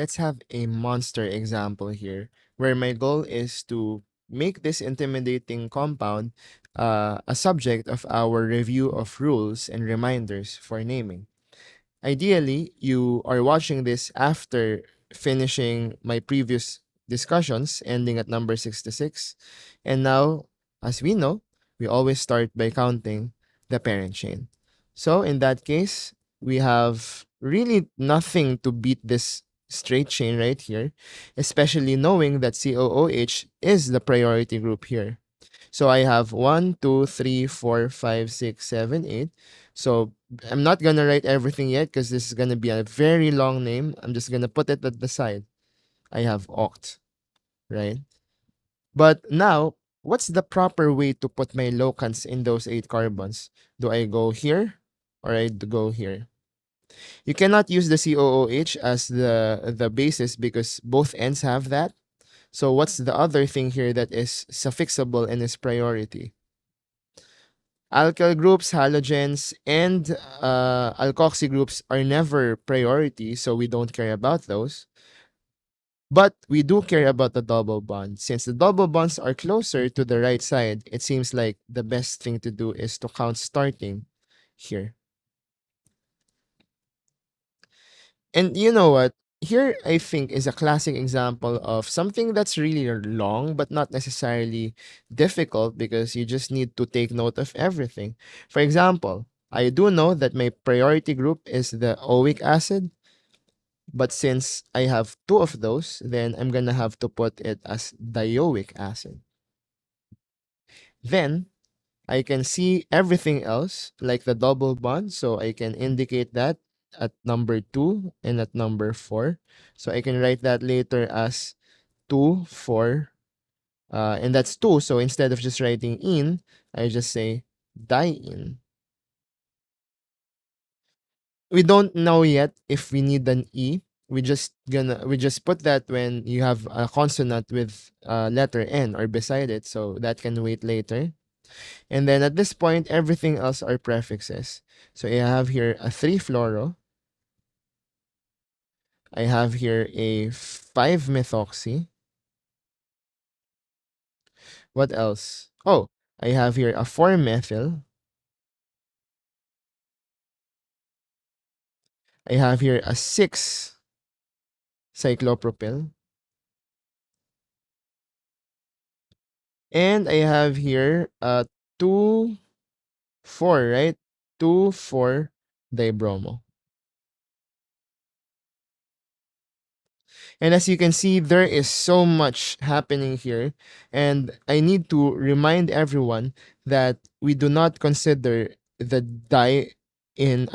let's have a monster example here, where my goal is to make this intimidating compound a subject of our review of rules and reminders for naming. Ideally, you are watching this after finishing my previous discussions, ending at number 66. And now, as we know, we always start by counting the parent chain. So, in that case, we have really nothing to beat this straight chain right here, especially knowing that COOH is the priority group here. So I have 1, 2, 3, 4, 5, 6, 7, 8. So I'm not gonna write everything yet because this is gonna be a very long name. I'm just gonna put it at the side. I have oct, right? But now, what's the proper way to put my locants in those 8 carbons? Do I go here or I go here? You cannot use the COOH as the basis because both ends have that. So what's the other thing here that is suffixable and is priority? Alkyl groups, halogens, and alkoxy groups are never priority, so we don't care about those. But we do care about the double bond. Since the double bonds are closer to the right side, it seems like the best thing to do is to count starting here. And you know what? Here, I think, is a classic example of something that's really long, but not necessarily difficult because you just need to take note of everything. For example, I do know that my priority group is the oic acid, but since I have 2 of those, then I'm gonna have to put it as dioic acid. Then, I can see everything else, like the double bond, so I can indicate that at number 2 and at number 4. So I can write that later as 2, 4, and that's 2. So instead of just writing in, I just say diene. We don't know yet if we need an E. We just put that when you have a consonant with letter N or beside it, so that can wait later. And then at this point, everything else are prefixes. So I have here a 3-fluoro. I have here a 5-methoxy. What else? Oh, I have here a 4-methyl. I have here a 6-cyclopropyl. And I have here a 2, 4, right? 2, 4 dibromo. And as you can see, there is so much happening here. And I need to remind everyone that we do not consider the di in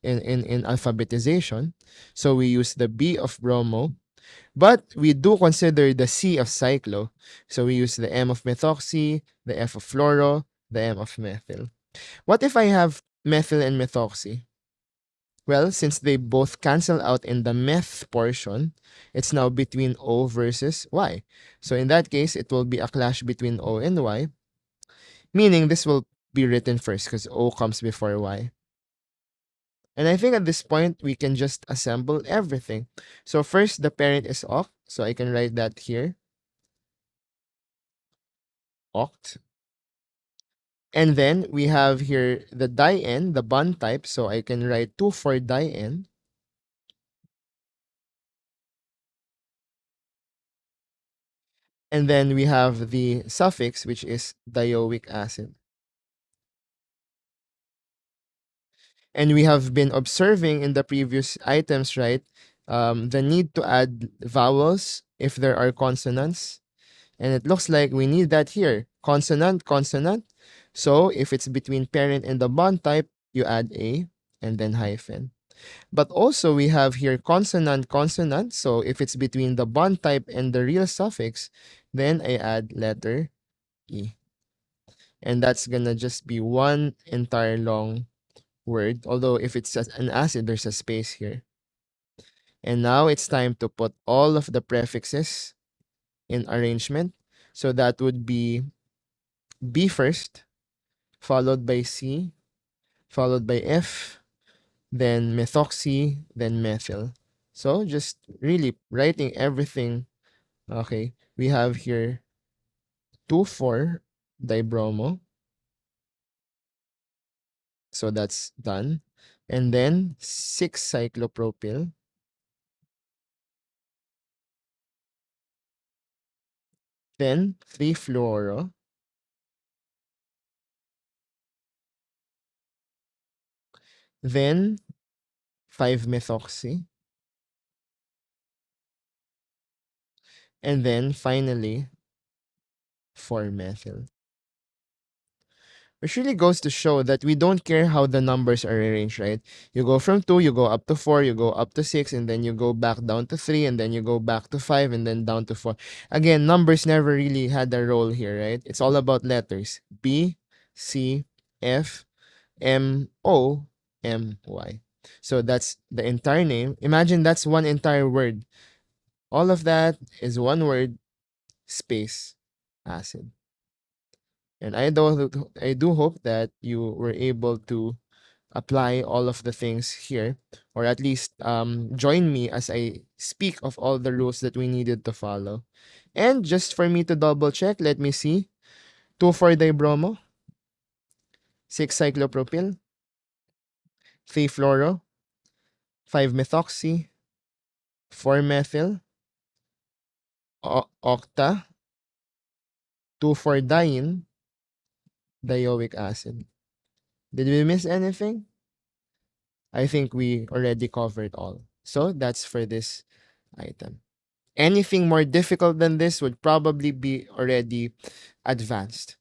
in alphabetization. So we use the B of bromo. But we do consider the C of cyclo. So we use the M of methoxy, the F of fluoro, the M of methyl. What if I have methyl and methoxy? Well, since they both cancel out in the meth portion, it's now between O versus Y. So in that case, it will be a clash between O and Y, meaning this will be written first because O comes before Y. And I think at this point, we can just assemble everything. So first, the parent is oct, so I can write that here, oct. And then we have here the diene, the bond type, so I can write 2 for diene. And then we have the suffix, which is dioic acid. And we have been observing in the previous items, right, the need to add vowels if there are consonants. And it looks like we need that here. Consonant, consonant. So if it's between parent and the bond type, you add a and then hyphen. But also we have here consonant, consonant. So if it's between the bond type and the real suffix, then I add letter E. And that's gonna just be one entire long word. Although if it's an acid, there's a space here. And now it's time to put all of the prefixes in arrangement. So that would be B first, followed by C, followed by F, then methoxy, then methyl. So just really writing everything. Okay, we have here 2,4 dibromo. So that's done. And then 6 cyclopropyl. Then 3 fluoro. Then 5 methoxy. And then finally 4 methyl. Which really goes to show that we don't care how the numbers are arranged, right? You go from 2, you go up to 4, you go up to 6, and then you go back down to 3, and then you go back to 5, and then down to 4. Again, numbers never really had a role here, right? It's all about letters. B, C, F, M, O, M, Y. So that's the entire name. Imagine that's one entire word. All of that is one word, space, acid. And I do hope that you were able to apply all of the things here, or at least join me as I speak of all the rules that we needed to follow. And just for me to double check, let me see. 2,4-dibromo, 6 cyclopropyl, 3 fluoro, 5 methoxy, 4 methyl, octa, 2,4-diene, dioic acid. Did we miss anything? I think we already covered all. So that's for this item. Anything more difficult than this would probably be already advanced.